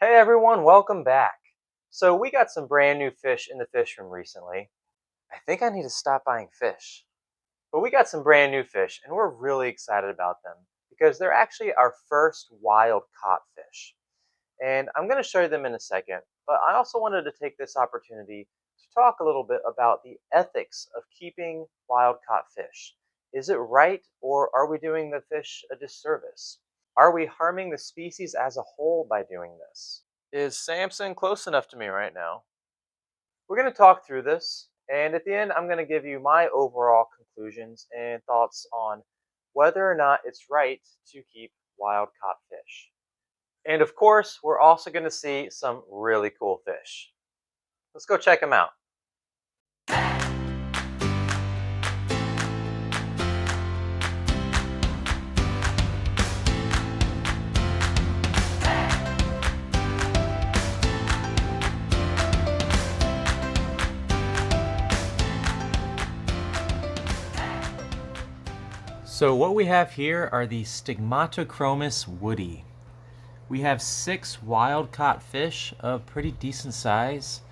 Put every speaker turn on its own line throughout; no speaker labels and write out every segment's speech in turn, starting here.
Hey everyone, welcome back. So we got some brand new fish in the fish room recently. I think I need to stop buying fish. But we got some brand new fish and we're really excited about them because they're actually our first wild caught fish. And I'm going to show you them in a second, but I also wanted to take this opportunity to talk a little bit about the ethics of keeping wild caught fish. Is it right, or are we doing the fish a disservice? Are we harming the species as a whole by doing this? Is Samson close enough to me right now? We're going to talk through this, and at the end, I'm going to give you my overall conclusions and thoughts on whether or not it's right to keep wild caught fish. And of course, we're also going to see some really cool fish. Let's go check them out. So what we have here are the Stigmatochromis woodi. We have 6 wild-caught fish of pretty decent size.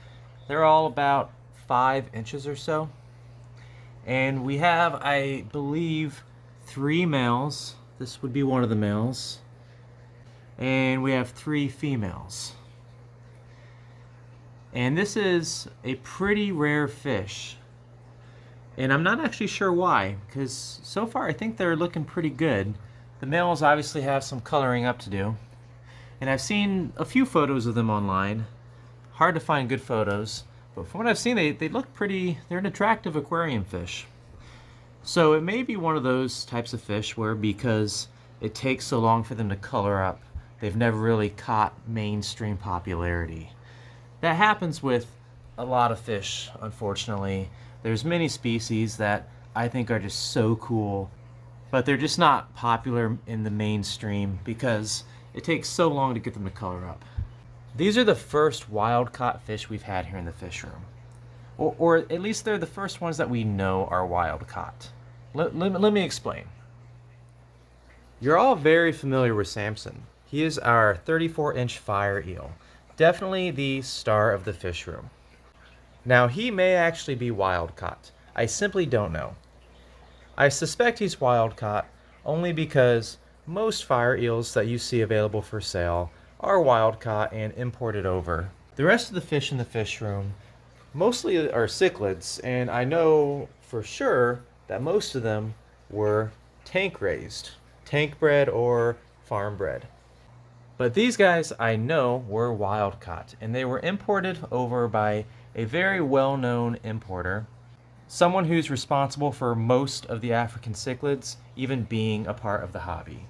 They're all about 5 inches or so. And we have, I believe, 3 males. This would be one of the males. And we have 3 females. And this is a pretty rare fish. And I'm not actually sure why, because so far I think they're looking pretty good. The males obviously have some coloring up to do. And I've seen a few photos of them online. Hard to find good photos, but from what I've seen, they look pretty, they're an attractive aquarium fish. So it may be one of those types of fish where, because it takes so long for them to color up, they've never really caught mainstream popularity. That happens with a lot of fish, unfortunately. There's many species that I think are just so cool, but they're just not popular in the mainstream because it takes so long to get them to color up. These are the first wild-caught fish we've had here in the fish room. Or at least they're the first ones that we know are wild-caught. Let me explain. You're all very familiar with Samson. He is our 34-inch fire eel. Definitely the star of the fish room. Now, he may actually be wild-caught. I simply don't know. I suspect he's wild-caught only because most fire eels that you see available for sale are wild-caught and imported over. The rest of the fish in the fish room mostly are cichlids, and I know for sure that most of them were tank-raised, tank-bred or farm-bred. But these guys I know were wild-caught, and they were imported over by a very well-known importer, someone who's responsible for most of the African cichlids even being a part of the hobby.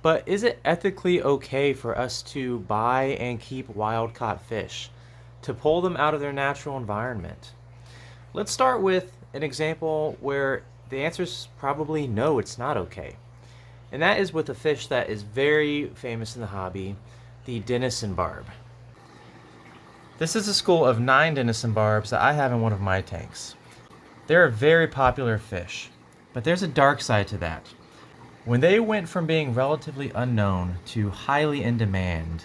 But is it ethically okay for us to buy and keep wild-caught fish, to pull them out of their natural environment? Let's start with an example where the answer is probably no, it's not okay. And that is with a fish that is very famous in the hobby, the denison barb. This is a school of 9 denison barbs that I have in one of my tanks. They're a very popular fish, but there's a dark side to that. When they went from being relatively unknown to highly in demand,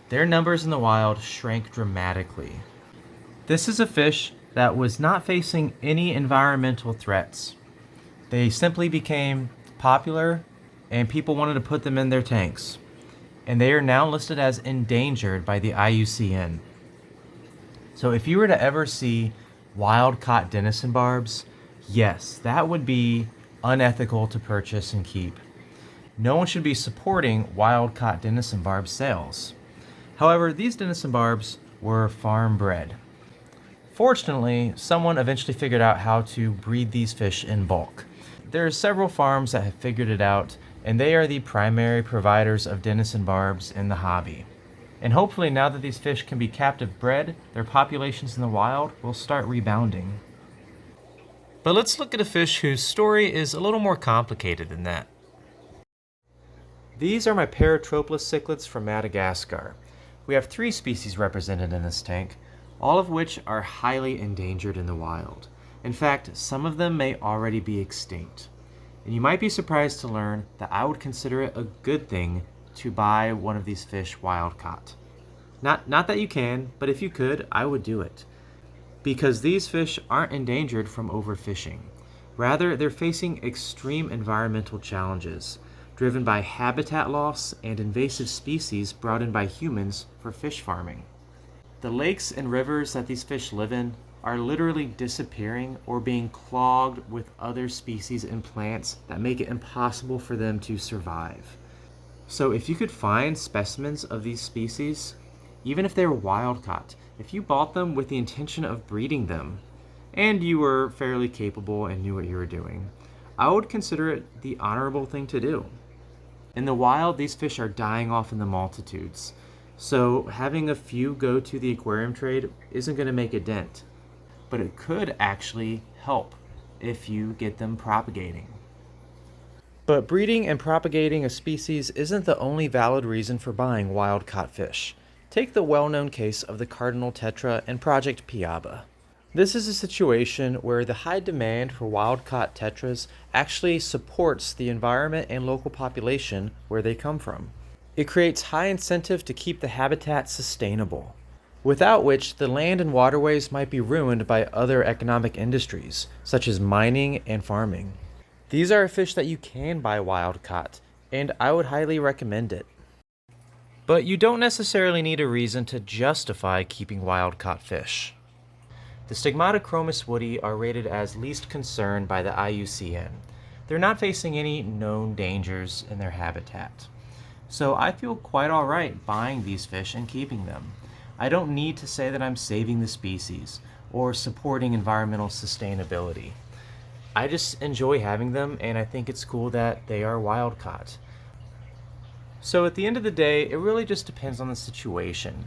their numbers in the wild shrank dramatically. This is a fish that was not facing any environmental threats. They simply became popular and people wanted to put them in their tanks. And they are now listed as endangered by the IUCN. So if you were to ever see wild-caught denison barbs, yes, that would be unethical to purchase and keep. No one should be supporting wild-caught denison barb sales. However, these denison barbs were farm-bred. Fortunately, someone eventually figured out how to breed these fish in bulk. There are several farms that have figured it out, and they are the primary providers of denison barbs in the hobby. And hopefully, now that these fish can be captive bred, their populations in the wild will start rebounding. But let's look at a fish whose story is a little more complicated than that. These are my Paratroplus cichlids from Madagascar. We have 3 species represented in this tank, all of which are highly endangered in the wild. In fact, some of them may already be extinct. And you might be surprised to learn that I would consider it a good thing to buy one of these fish wild caught. Not that you can, but if you could, I would do it. Because these fish aren't endangered from overfishing. Rather, they're facing extreme environmental challenges, driven by habitat loss and invasive species brought in by humans for fish farming. The lakes and rivers that these fish live in are literally disappearing or being clogged with other species and plants that make it impossible for them to survive. So if you could find specimens of these species, even if they were wild caught, if you bought them with the intention of breeding them, and you were fairly capable and knew what you were doing, I would consider it the honorable thing to do. In the wild, these fish are dying off in the multitudes, so having a few go to the aquarium trade isn't going to make a dent, but it could actually help if you get them propagating. But breeding and propagating a species isn't the only valid reason for buying wild-caught fish. Take the well-known case of the cardinal tetra and Project Piaba. This is a situation where the high demand for wild-caught tetras actually supports the environment and local population where they come from. It creates high incentive to keep the habitat sustainable, without which the land and waterways might be ruined by other economic industries, such as mining and farming. These are a fish that you can buy wild-caught, and I would highly recommend it. But you don't necessarily need a reason to justify keeping wild-caught fish. The Stigmatochromis woodi are rated as least concern by the IUCN. They're not facing any known dangers in their habitat. So I feel quite alright buying these fish and keeping them. I don't need to say that I'm saving the species or supporting environmental sustainability. I just enjoy having them, and I think it's cool that they are wild caught. So at the end of the day, it really just depends on the situation.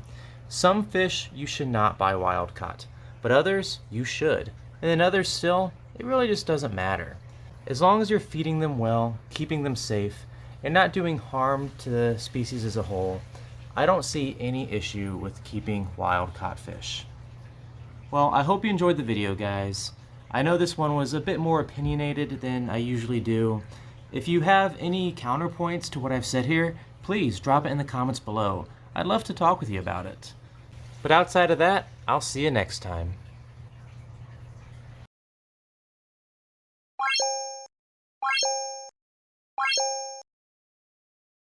Some fish you should not buy wild caught, but others you should. And then others still, it really just doesn't matter. As long as you're feeding them well, keeping them safe, and not doing harm to the species as a whole, I don't see any issue with keeping wild caught fish. Well, I hope you enjoyed the video, guys. I know this one was a bit more opinionated than I usually do. If you have any counterpoints to what I've said here, please drop it in the comments below. I'd love to talk with you about it. But outside of that, I'll see you next time.